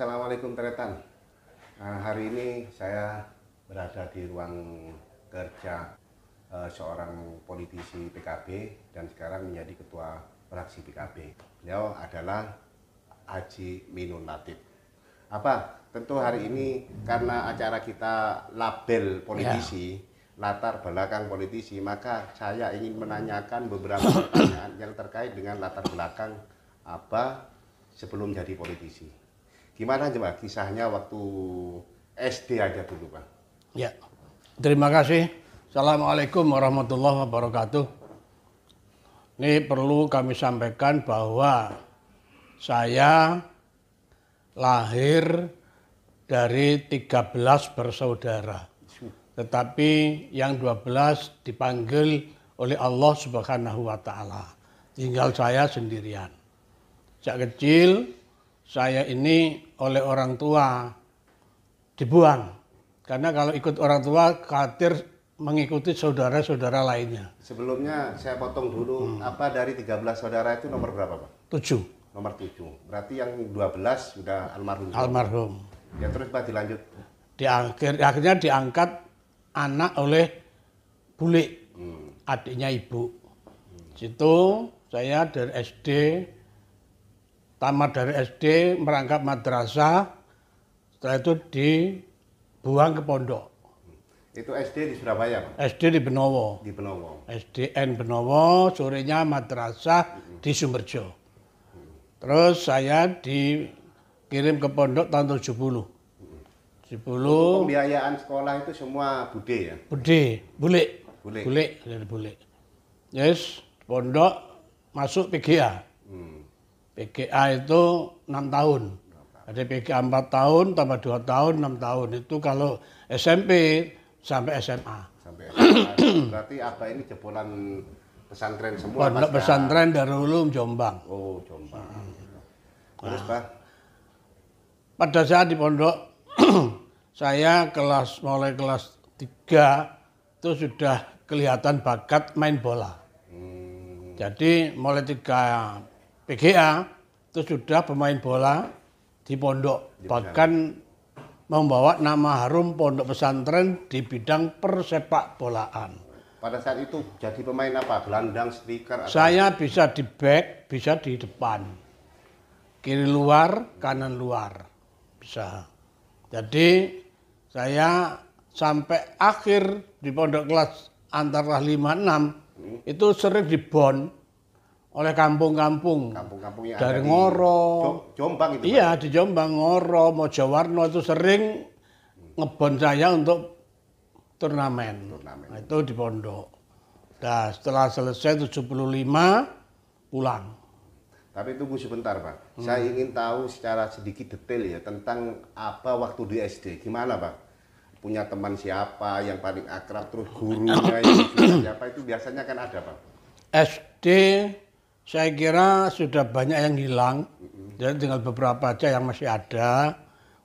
Assalamualaikum Tretan. Hari ini saya berada di ruang kerja seorang politisi PKB dan sekarang menjadi ketua fraksi PKB. Beliau adalah Haji Minun Latif. Tentu hari ini karena acara kita label politisi, latar belakang politisi, maka saya ingin menanyakan beberapa pertanyaan yang terkait dengan latar belakang sebelum jadi politisi. Gimana coba kisahnya waktu SD aja dulu, Pak? Ya, terima kasih. Assalamualaikum warahmatullahi wabarakatuh. Ini perlu kami sampaikan bahwa saya lahir dari 13 bersaudara. Tetapi yang 12 dipanggil oleh Allah Subhanahu wa Ta'ala. Tinggal saya sendirian. Sejak kecil saya ini oleh orang tua dibuang. Karena kalau ikut orang tua khawatir mengikuti saudara-saudara lainnya. Sebelumnya saya potong dulu, dari 13 saudara itu nomor berapa, Pak? 7. Nomor 7. Berarti yang 12 sudah almarhum. Almarhum. Ya terus Pak dilanjut. Akhirnya diangkat anak oleh bule, adiknya ibu. Situ saya dari SD, tamat dari SD, merangkap madrasah, setelah itu dibuang ke pondok. Itu SD di Surabaya, Pak? SD di Benowo. Di Benowo. SDN Benowo, sorenya madrasah di Sumberjo. Terus saya dikirim ke pondok tahun 70. Pembiayaan sekolah itu semua bude ya? Bule. Yes, pondok masuk PGA. PGA itu 6 tahun. Ada PGA 4 tahun, tambah 2 tahun, 6 tahun. Itu kalau SMP sampai SMA. Sampai SMA. Berarti ini jebolan pesantren semua? Pondok pesantren Darul Ulum Jombang. Oh, Jombang. Terus, Pak? Pada saat di pondok, saya mulai kelas 3 itu sudah kelihatan bakat main bola. Jadi mulai 3 PGA itu sudah pemain bola di pondok. Bahkan membawa nama harum pondok pesantren di bidang persepak bolaan. Pada saat itu jadi pemain apa? Gelandang, striker? Saya bisa di back, bisa di depan. Kiri luar, kanan luar. Bisa. Jadi saya sampai akhir di pondok kelas antara 5-6 itu sering dibon oleh kampung-kampung. Kampung-kampung yang dari ada Ngoro. Jombang itu? Iya, di Jombang, Ngoro, Mojowarno itu sering ngebon saya untuk turnamen. Nah, itu di pondok. Nah, setelah selesai 75 pulang. Tapi tunggu sebentar, Pak. Saya ingin tahu secara sedikit detail ya tentang waktu di SD. Gimana, Pak? Punya teman siapa yang paling akrab, terus gurunya yang siapa itu biasanya kan ada, Pak? SD saya kira sudah banyak yang hilang. Jadi tinggal beberapa aja yang masih ada.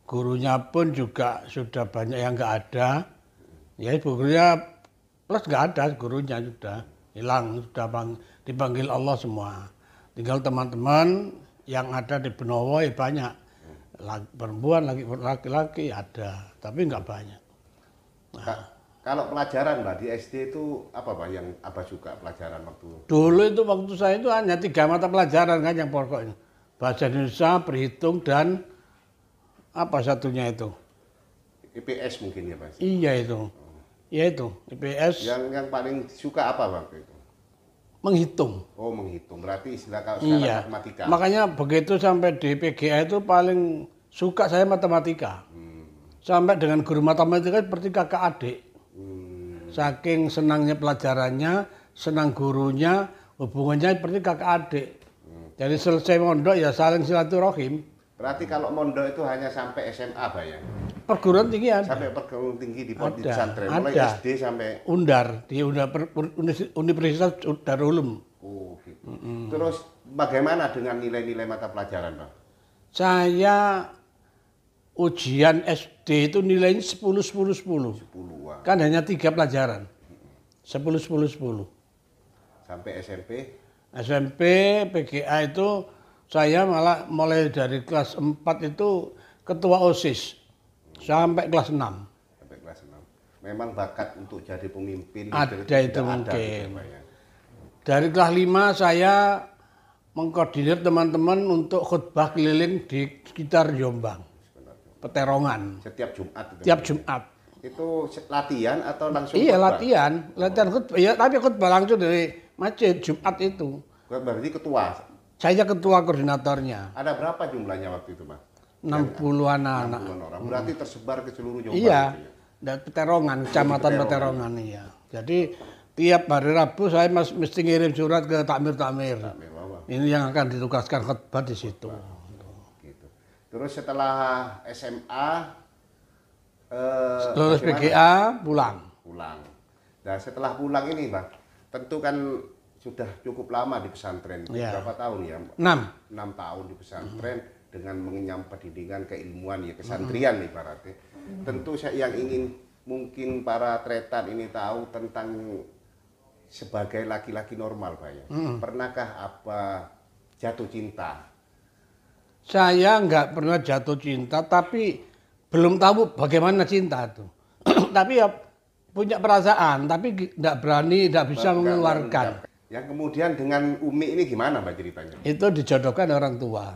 Gurunya pun juga sudah banyak yang nggak ada. Ya, gurunya plus nggak ada, gurunya sudah hilang, sudah dipanggil Allah semua. Tinggal teman-teman yang ada di Benowo ya banyak. Perempuan, laki-laki ada, tapi nggak banyak. Nah. Kalau pelajaran, Mbak, di SD itu apa, Pak, yang suka pelajaran waktu? Dulu itu waktu saya itu hanya 3 mata pelajaran kan yang pokoknya. Bahasa Indonesia, berhitung, dan apa satunya itu? IPS mungkin ya, Pak? Iya itu. Iya itu, IPS. Yang paling suka apa waktu itu? Menghitung. Oh, menghitung. Berarti istilah kalau sekarang matematika. Makanya begitu sampai di PGA itu paling suka saya matematika. Sampai dengan guru matematika seperti kakak adik. Saking senangnya pelajarannya, senang gurunya, hubungannya seperti kakak adik. Jadi selesai mondok ya saling silaturahim. Berarti kalau mondok itu hanya sampai SMA, Pak ya? Perguruan tinggi ada. Sampai perguruan tinggi di pesantren, mulai SD sampai Undar, di Universitas Darul Ulum. Oh, gitu. Terus bagaimana dengan nilai-nilai mata pelajaran, Pak? Saya ujian SD itu nilainya 10. Kan hanya 3 pelajaran. 10. Sampai SMP? SMP, PGA itu saya malah mulai dari kelas 4 itu ketua OSIS sampai kelas 6. Sampai kelas 6. Memang bakat untuk jadi pemimpin Ada itu mungkin. Pak, ya. Dari kelas 5 saya mengkoordinir teman-teman untuk khutbah keliling di sekitar Jombang, Peterongan. Setiap Jumat itu. Tiap Jumat. Itu latihan atau langsung Iya, khutbah? latihan khutbah. Ya, tapi khutbah langsung dari masjid Jumat itu. Berarti ketua. Saya ketua koordinatornya. Ada berapa jumlahnya waktu itu, Mas? 60-an anak. 60 orang. Berarti tersebar ke seluruh Jombang. Iya, Gitu ya? dan Peterongan, Kecamatan Peterongan, iya. Jadi tiap hari Rabu saya mesti ngirim surat ke takmir-takmir. Takmir, Bapak. Ini yang akan ditugaskan khutbah di situ. Gitu. Terus setelah SMA Lulus bagaimana? PGA, pulang. Pulang. Nah setelah pulang ini Bang, tentu kan sudah cukup lama di pesantren. Iya. Berapa tahun ya? 6. 6 tahun di pesantren dengan mengenyam pendidikan keilmuan ya kesantrian ibaratnya. Tentu saya yang ingin mungkin para tretan ini tahu tentang sebagai laki-laki normal Pak ya. Pernahkah apa jatuh cinta? Saya nggak pernah jatuh cinta, tapi belum tahu bagaimana cinta itu. Tapi ya punya perasaan, tapi nggak berani, nggak bisa mengeluarkan. Yang kemudian dengan Umi ini gimana Mbak ceritanya? Itu dijodohkan orang tua.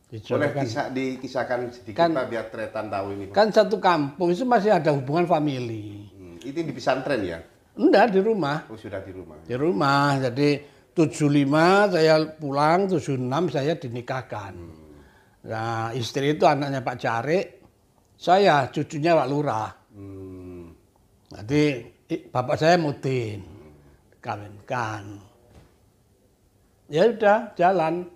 Boleh Dijodohkan. dikisahkan sedikit Kan- Pak biar tretan tahu ini Pak. Kan satu kampung itu masih ada hubungan famili. Itu di pesantren ya? Enggak, di rumah. Oh sudah di rumah. Di rumah. Jadi 75 saya pulang, 76 saya dinikahkan. Nah, istri itu anaknya Pak Carik, saya cucunya Pak Lurah. Hmm, Jadi bapak saya Mudin, kawinkan. Ya udah, jalan.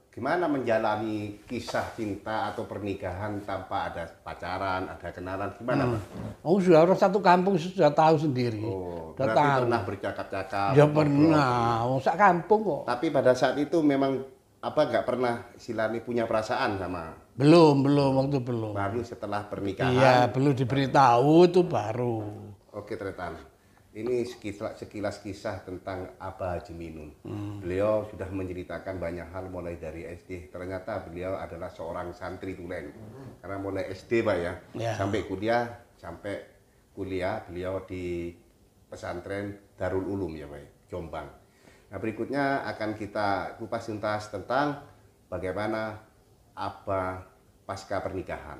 Gimana menjalani kisah cinta atau pernikahan tanpa ada pacaran, ada kenalan? Gimana Pak? Oh, sudah orang satu kampung sudah tahu sendiri. Oh, Sudah berarti tahu. pernah bercakap-cakap. Ya ngobrol. pernah, oh, sak kampung kok. Tapi pada saat itu memang nggak pernah istilahnya punya perasaan sama Belum, waktu belum. baru setelah pernikahan. Iya, belum diberitahu itu baru. Oke Tretan, ini sekilas kisah tentang Abah Haji Minun. Beliau sudah menceritakan banyak hal mulai dari SD. Ternyata beliau adalah seorang santri tulen. Karena mulai SD Pak ya, Ya. sampai kuliah beliau di pesantren Darul Ulum ya Pak, ya, Jombang. Nah berikutnya akan kita kupas tuntas tentang bagaimana Abah pasca pernikahan.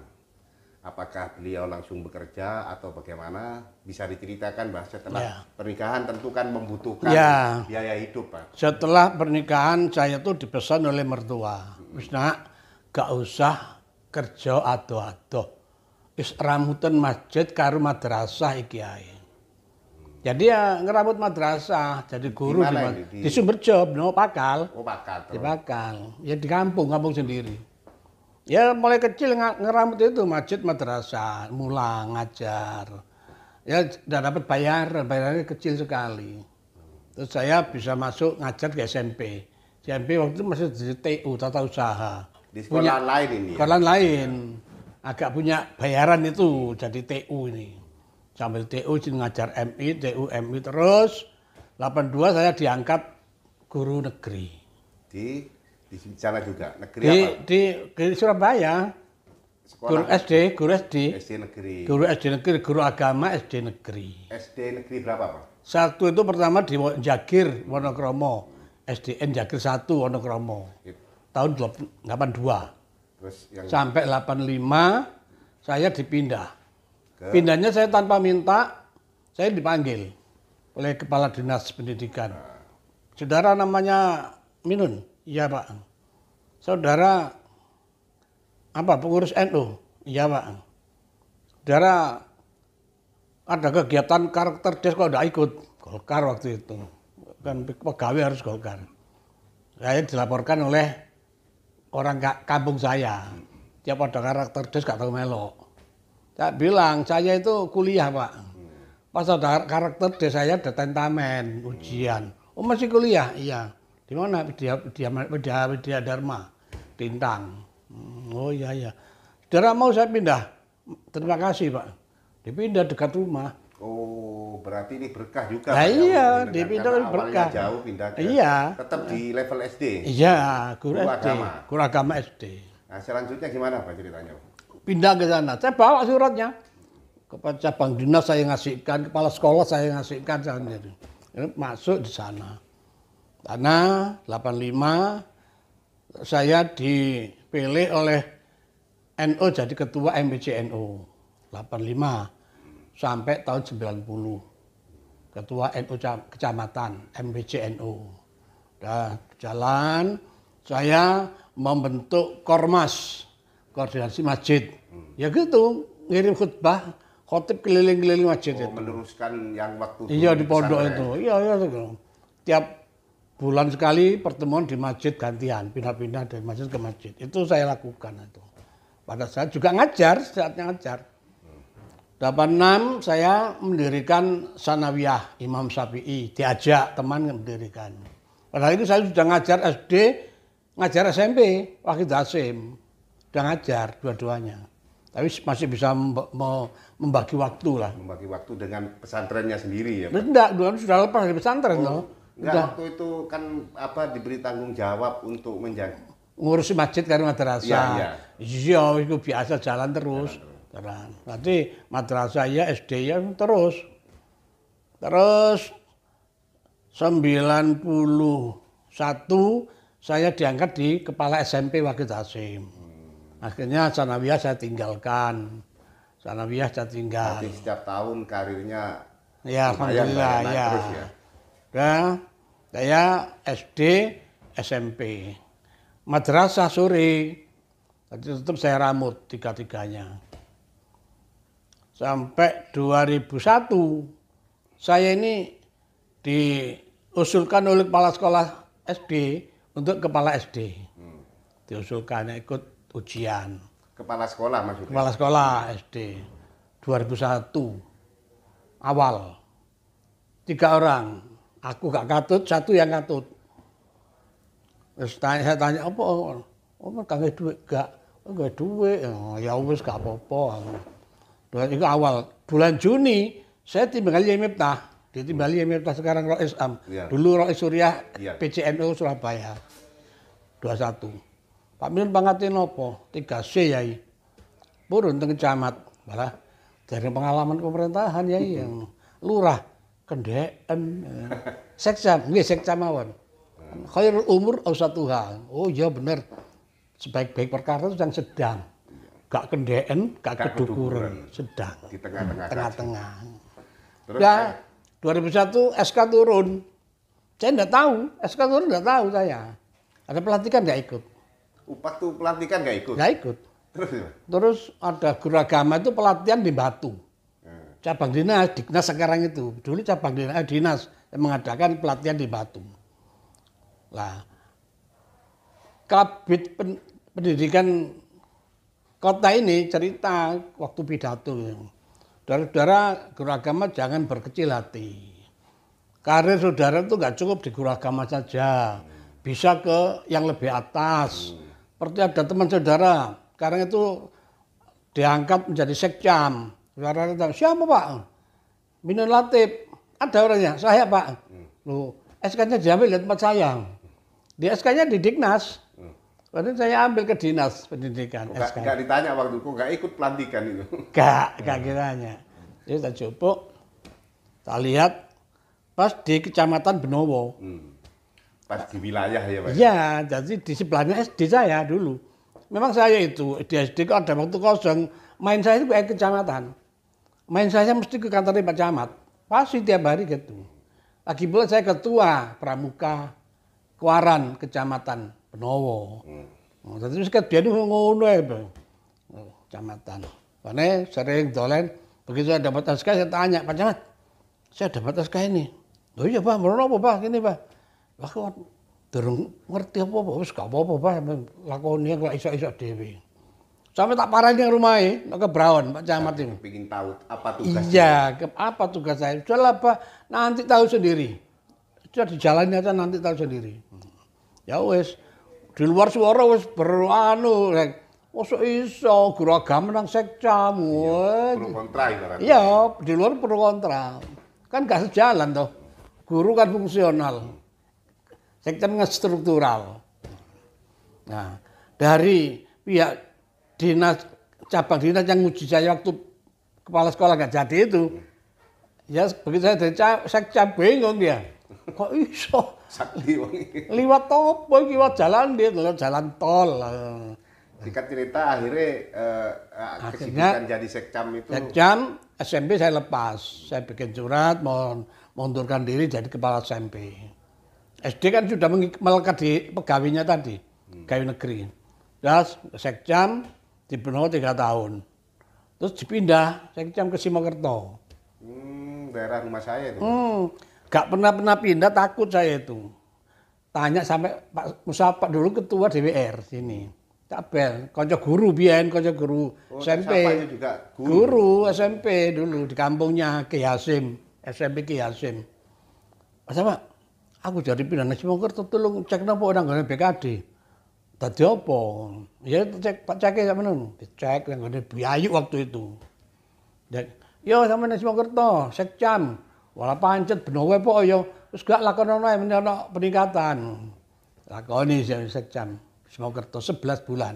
Apakah beliau langsung bekerja atau bagaimana? Bisa diceritakan Mbak setelah Ya. pernikahan tentu kan membutuhkan Ya. biaya hidup Pak. Setelah pernikahan saya tuh dipesan oleh mertua. Wis nak, gak usah kerja ado-ado. Wis rambutan masjid karo madrasah iki ae. Jadi ya ngeramut madrasah, jadi guru Di mana ini? di Sumberjo, no Pakal. Oh Pakat. Di Pakal. Ya di kampung sendiri. Ya mulai kecil ngeramut itu masjid madrasah, mulang, ngajar. Ya udah dapat bayarannya kecil sekali. Terus saya bisa masuk ngajar di SMP. SMP waktu itu masih di TU, tata usaha. Di sekolah lain ini ya? Sekolah lain. Agak punya bayaran itu jadi TU ini. Sambil TU jadi ngajar MI, TU MI terus. 82 saya diangkat guru negeri. Di sana juga negeri Di, apa? di Surabaya. Guru Sekolah SD. SD negeri. Guru SD negeri, guru agama SD negeri. SD negeri berapa Pak? Satu itu pertama di Jagir, Wonokromo. SDN Jagir 1, Wonokromo. Tahun 82. Terus yang Sampai 85 saya dipindah. ke Pindahnya saya tanpa minta, saya dipanggil oleh Kepala Dinas Pendidikan. Saudara namanya Minun? Iya Pak. Saudara apa pengurus NU? Iya Pak. Saudara ada kegiatan karakter des kok enggak ikut? Golkar waktu itu. Kan pegawai harus Golkar. Saya dilaporkan oleh orang kampung saya. Tiap ada karakter des gak tahu melok. Saya bilang, saya itu kuliah Pak. Pas ada karakter des saya ada tentamen, ujian. Oh masih kuliah? Iya. Di mana? Widya Dharma, Tintang. Oh iya. Saudara mau saya pindah? Terima kasih Pak. Dipindah dekat rumah. Oh, berarti ini berkah juga. Nah, Pak, ya, iya, mungkin dipindah karena kan berkah. Awalnya jauh pindah ke Iya. tetap di level SD. Iya, guru Guru SD. agama. Guru agama SD. Nah, selanjutnya gimana Pak ceritanya? Pindah ke sana. Saya bawa suratnya. Kepada cabang dinas saya ngasihkan, kepala sekolah saya ngasihkan. Masuk di sana. Karena 85 saya dipilih oleh NU jadi ketua MPCNU. 85 sampai tahun 90. Ketua NU Kecamatan MPCNU. Dan jalan saya membentuk Kormas, koordinasi masjid. Ya gitu, ngirim khutbah, khotib keliling-keliling masjid itu. Meneruskan yang waktu Iya di pondok itu. Iya. Tiap bulan sekali pertemuan di masjid gantian, pindah-pindah dari masjid ke masjid. Itu saya lakukan itu. Pada saat juga ngajar, saatnya ngajar. 86 saya mendirikan Sanawiyah Imam Syafi'i, diajak teman mendirikan. Padahal itu saya sudah ngajar SD, ngajar SMP, Wahid Hasim. Sudah ngajar dua-duanya. Tapi masih bisa membagi waktu lah. Membagi waktu dengan pesantrennya sendiri ya Pak? Enggak, dulu sudah lepas dari pesantren loh. Enggak, waktu itu kan diberi tanggung jawab untuk menjaga. Ngurusi masjid karena madrasah. Iya. Iya, itu biasa jalan terus. Nanti madrasah ya, SD ya terus. Terus 91 saya diangkat di kepala SMP Wahid Hasim. Akhirnya Sanawiyah saya tinggalkan. Sanawiyah saya tinggal. Berarti setiap tahun karirnya Ya, alhamdulillah ya. Terus ya. Dan saya SD, SMP. Madrasah sore. Jadi tetap saya ramut tiga-tiganya. Sampai 2001 saya ini diusulkan oleh kepala sekolah SD untuk kepala SD. Diusulkan ikut ujian. Kepala sekolah maksudnya? Kepala sekolah SD 2001 awal 3 orang. Aku gak katut, 1 yang katut. Terus saya tanya apa? Kagak duit gak? Gak duit. Ya wis gak apa-apa. Itu awal bulan Juni saya timbali Miftah, ditimbali Miftah sekarang Rois Am. Ya. Dulu Rois Suriah ya. PCNU Surabaya 21. Pak Min pangatin nopo 3C yai. Purun teng camat, malah dari pengalaman pemerintahan yai yang lurah kendeken. Sekcam, nggih sekcam mawon. Khairul umur ausatuha. Oh iya bener. Sebaik-baik perkara itu yang sedang. Gak kendeen, gak kedukuran, sedang. Di tengah-tengah. Tengah-tengah. Ya, 2001 SK turun. Saya enggak tahu, SK turun enggak tahu saya. Ada pelantikan enggak ikut. Waktu pelantikan enggak ikut? Enggak ikut. Terus ada guru agama itu pelatihan di Batu. Cabang dinas, Diknas sekarang itu. Dulu cabang dinas yang mengadakan pelatihan di Batu. Lah, Kabid Pendidikan Kota ini cerita waktu pidato. Saudara-saudara guru agama jangan berkecil hati. Karir saudara itu nggak cukup di guru agama saja. Bisa ke yang lebih atas. Seperti ada teman saudara, sekarang itu diangkat menjadi sekcam. Saudara datang, siapa Pak? Minun Latif. Ada orangnya, saya Pak. Loh, SK-nya diambil di tempat saya. Di SK-nya di Diknas. Lalu saya ambil ke dinas pendidikan. Enggak ditanya waktu itu, enggak ikut pelantikan itu. Enggak kiranya. Jadi kita jupuk, kita lihat pas di Kecamatan Benowo. Pas di wilayah ya Pak? Iya, jadi di sebelahnya SD saya dulu. Memang saya itu, di SD ada waktu kosong, main saya itu ke kecamatan. Main saya mesti ke kantor Pak Camat. Pasti tiap hari gitu. Lagi pula saya ketua Pramuka Kuaran Kecamatan Benowo. Jadi sekat biar ngono ya, kecamatan. Karena sering dolen, begitu saya dapat SK saya tanya, Pak Camat, saya dapat SK ini. Oh iya Pak, mau apa Pak? Ini Pak. Lah kok durung ngerti apa-apa, wis gak apa-apa Pak, lakoni kok iso-iso dhewe. Sampai tak parani yang rumahnya, nak ke Braun, Pak Camat ini. Pengen tahu apa tugasnya? Iya, apa tugas saya? Sudahlah Pak, nanti tahu sendiri. Sudah dijalani aja nanti tahu sendiri. Ya wis. Di luar suara wis beranu, mosok iso guru agama nang sekcam. Pro kontra ibaratnya. Iya, di luar pro kontra. Kan gak sejalan toh. Guru kan fungsional. Sekcam kan struktural. Nah, dari pihak dinas cabang dinas yang nguji saya waktu kepala sekolah nggak jadi itu. Ya begitu saya dari sekcam bingung dia. Kok iso? Sakti wong iki. Liwat apa iki liwat jalan dia, liwat jalan tol. Singkat cerita akhirnya kesibukan jadi sekcam itu. Sekcam SMP saya lepas. Saya bikin surat mau mengundurkan diri jadi kepala SMP. SD kan sudah melekat di pegawainya tadi, pegawai negeri. Terus sekcam di Benowo 3 tahun. Terus dipindah sekcam ke Simokerto. Daerah rumah saya itu. Gak pernah pindah, takut saya itu. Tanya sampai Pak Musapak dulu ketua DPR sini. Tabel, konco guru biyen, konco guru SMP. Itu juga guru SMP dulu di kampungnya Ki Hasim, SMP Ki Hasim. Mas Pak, aku jadi pindah nang Simokerto tolong cek napa nang ngene BKD. Dadi apa? Ya cek Pak Cake sampeyan. Dicek nang ngene Biayu waktu itu. Yo sampeyan nang Simokerto, sekcam. Wala pancet Benowo po yo wis gak lakonono ana peningkatan. Lakoni sekcam. Simokerto 11 bulan.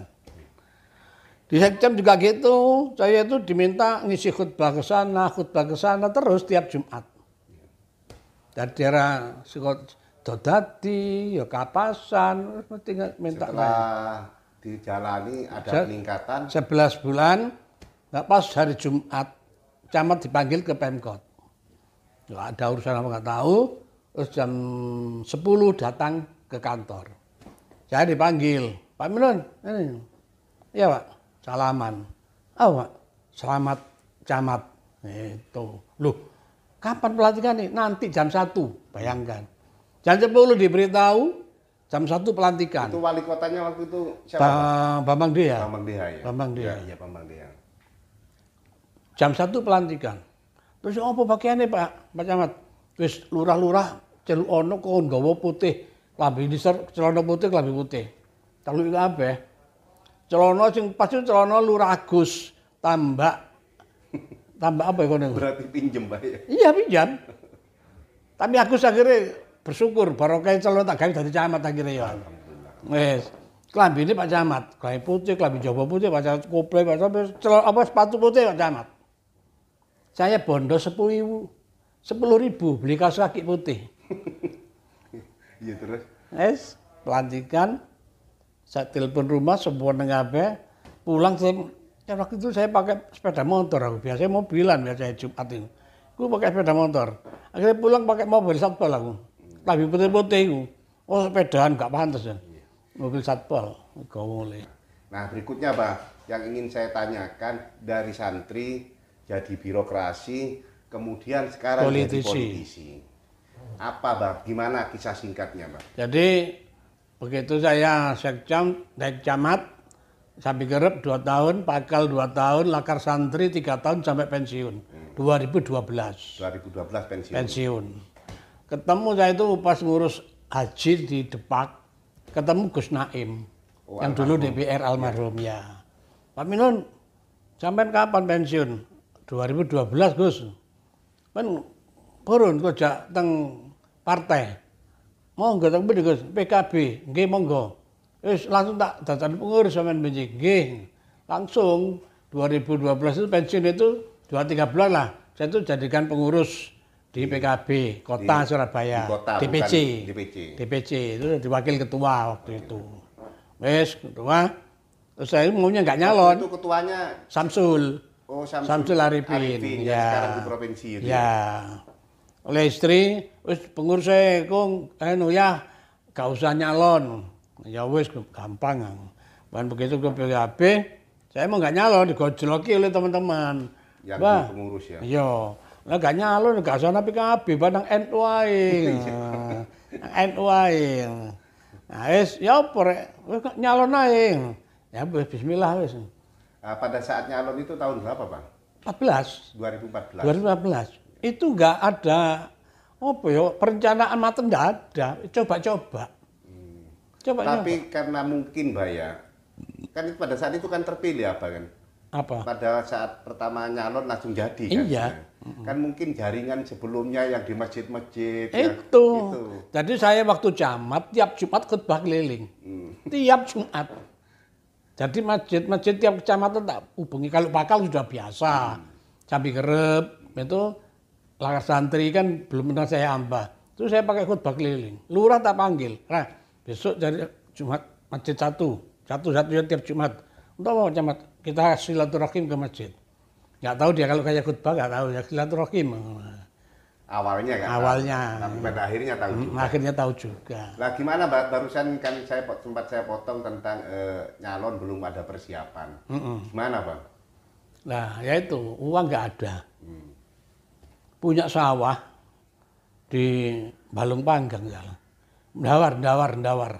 Di sekcam juga gitu, saya itu diminta ngisi khutbah ke sana terus tiap Jumat. Dari daerah Dodati, ya Kapasan, mesti minta. Setelah dijalani ada peningkatan. 11 bulan, nggak pas hari Jumat, camat dipanggil ke Pemkot. Nggak ada urusan apa nggak tahu, terus jam 10 datang ke kantor. Saya dipanggil, Pak Minun, ini. Iya Pak, salaman. Oh Pak, selamat camat. Itu. Loh, kapan pelantikan nih? Nanti jam 1, bayangkan. Jam 10 diberitahu, jam 1 pelantikan. Itu wali kotanya waktu itu siapa? Bambang Deha. Bambang Deha ya? Bambang Deha. Iya, Bambang Deha. Jam 1 pelantikan. Terus apa pakaiannya Pak Camat? Terus lurah-lurah, celuk ono kon gawa putih. Klambi nisor, celana putih, klambi putih. Celuk iki kabeh. Celana sing pas itu celana Lurah Agus, tambak apa ya kono? Berarti pinjem Pak ya? Iya pinjam. Tapi Agus akhirnya bersyukur barokah celana tak gawe dadi camat akhirnya ya. Wes. Klambi ini Pak Camat, klambi putih, klambi Jawa putih, Pak Camat koplek, Pak Camat sepatu putih Pak Camat. Saya bondo 10.000 beli kaos kaki putih. Iya terus? Pelantikan, saya telepon rumah, semua nengabe, pulang ya waktu itu saya pakai sepeda motor, aku biasanya mobilan biasanya Jumat ini. Aku pakai sepeda motor, akhirnya pulang pakai mobil satpol aku, tapi putih-putih aku. Oh sepedaan gak pantas ya, mobil satpol, kau mulai. Nah berikutnya Pak, yang ingin saya tanyakan dari santri jadi birokrasi, kemudian sekarang jadi politisi. Apa Bang? Gimana kisah singkatnya Bang? Jadi begitu saya sekcam, naik camat, sampai gerep 2 tahun, pakal 2 tahun, lakar santri 3 tahun sampai pensiun. 2012 pensiun. Ketemu saya itu pas ngurus haji di Depak, ketemu Gus Naim, yang dulu DPR almarhum ya. Pak Minun, sampai kapan pensiun? 2012 Gus. Kan purun kok jak teng partai. Monggo teng pundi Gus? PKB. Nggih monggo. Wis langsung tak dadi pengurus sampean benjing. Nggih. Langsung 2012 itu pensiun itu 2-3 bulan lah. Saya itu jadikan pengurus di PKB Kota Surabaya. Di kota, DPC. DPC itu jadi wakil ketua waktu itu. Wis ketua. Terus saya maunya enggak nyalon. Itu ketuanya Samsul. Oh, Samsul Arifin. Ya. Sekarang di provinsi itu. Ya. Oleh istri, wis pengurus saya kong, ya, gak usah nyalon. Ya wis gampang. Dan begitu ke PKB, saya mau gak nyalon, digojloki oleh teman-teman. Yang di pengurus ya? Iya. Lah gak nyalon, gak usah PKB, badang NU ae. NU ae. Nah wis, ya apa rek, wis nyalon ae. Ya wis bismillah wis. Nah, pada saat nyalon itu tahun berapa Bang? 2014. 2014. Itu enggak ada apa ya perencanaan matang, enggak ada, coba-coba. Tapi karena mungkin Mbak ya, kan itu pada saat itu kan terpilih apa kan? Apa? Pada saat pertama nyalon langsung jadi kan? Iya. Kan mungkin jaringan sebelumnya yang di masjid-masjid. Itu. Jadi saya waktu camat tiap Jumat khutbah keliling. Tiap Jumat. Jadi masjid tiap kecamatan tak hubungi. Kalau bakal sudah biasa. Cabai Kerep itu langkah santri kan belum pernah saya ambah. Terus saya pakai khutbah keliling. Lurah tak panggil. Nah, besok dari Jumat masjid satu ya tiap Jumat. Untuk apa Camat? Kita silaturahim ke masjid. Nggak tahu dia kalau kayak khutbah nggak tahu ya silaturahim. Awalnya kan? Awalnya. Tapi pada akhirnya tahu juga. Akhirnya tahu juga. Lah gimana barusan kan sempat saya potong tentang nyalon belum ada persiapan. Gimana Bang? Nah ya itu uang nggak ada. Punya sawah di Balung Panggang ya. Ndawar.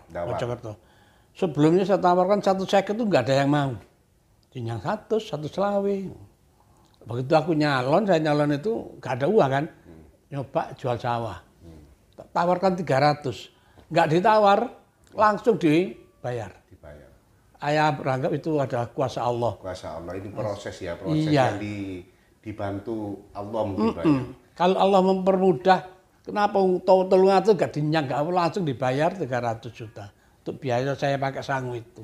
Mojokerto. Sebelumnya saya tawarkan 150 itu nggak ada yang mau. Yang 100 selawe. Begitu aku nyalon, saya nyalon itu nggak ada uang kan. Nyoba jual sawah. Tawarkan 300. Nggak ditawar, langsung dibayar. Ayah beranggap itu adalah kuasa Allah. Kuasa Allah, ini proses ya, proses iya. yang dibantu Allah mungkin. Kalau Allah mempermudah, kenapa tolong itu gak dinyang, gak langsung dibayar 300 juta. Untuk biaya saya pakai sangu itu.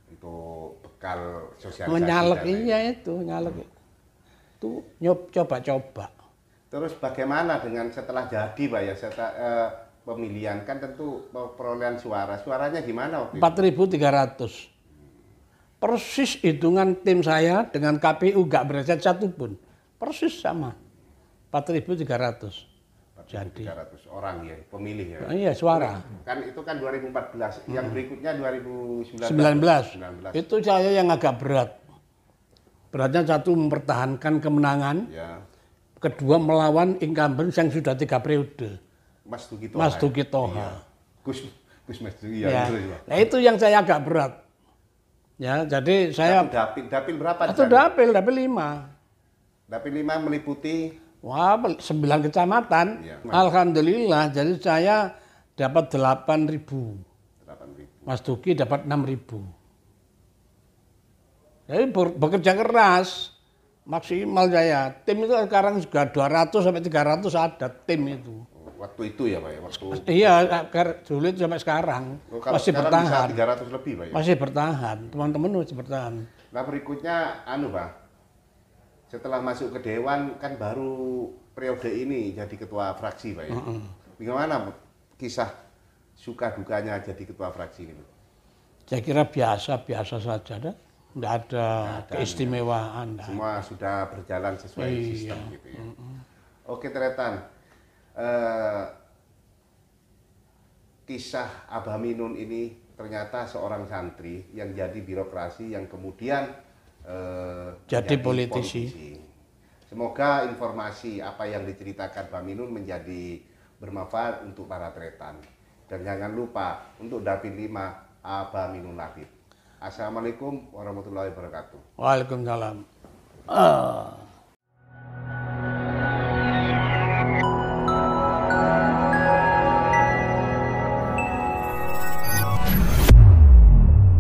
Untuk bekal sosialisasi. Menyalek, iya itu, nyalek. Itu coba-coba. Terus bagaimana dengan setelah jadi Pak ya, setelah pemilihan kan tentu perolehan suaranya gimana waktu itu? 4.300. Persis hitungan tim saya dengan KPU gak berbeda satu pun. Persis sama. 4.300. Jadi 300 orang ya, pemilih ya. Iya, suara. Kan itu kan 2014, yang berikutnya 2019. 19. Itu saya yang agak berat. Beratnya satu mempertahankan kemenangan. Ya. Kedua melawan incumbent yang sudah 3 periode. Mas Duki Toha. Iya. Gus Mas Duki ya. Nah itu yang saya agak berat. Ya, jadi saya dapil berapa? Atau dapil 5. Dapil 5 meliputi 9 kecamatan. Ya. Alhamdulillah, jadi saya dapat 8.000. Mas Duki dapat 6.000. Jadi bekerja keras. Maksimal saya. Tim itu sekarang juga 200 sampai 300 ada tim itu. Waktu itu ya Pak ya? Iya, sulit sampai sekarang. Masih sekarang bertahan. Bisa 300 lebih Pak ya? Masih bertahan. Teman-teman masih bertahan. Nah berikutnya Pak, setelah masuk ke Dewan kan baru periode ini jadi ketua fraksi Pak ya? Bagaimana kisah suka dukanya jadi ketua fraksi ini? Saya kira biasa saja. Tidak ada keistimewaan. Semua sudah berjalan sesuai sistem gitu ya. Oke Tretan, kisah Abah Minun ini ternyata seorang santri yang jadi birokrasi yang kemudian jadi politisi. Semoga informasi apa yang diceritakan Abah Minun menjadi bermanfaat untuk para Tretan. Dan jangan lupa untuk Dapil 5 Abah Minun Labib. Assalamualaikum warahmatullahi wabarakatuh. Waalaikumsalam.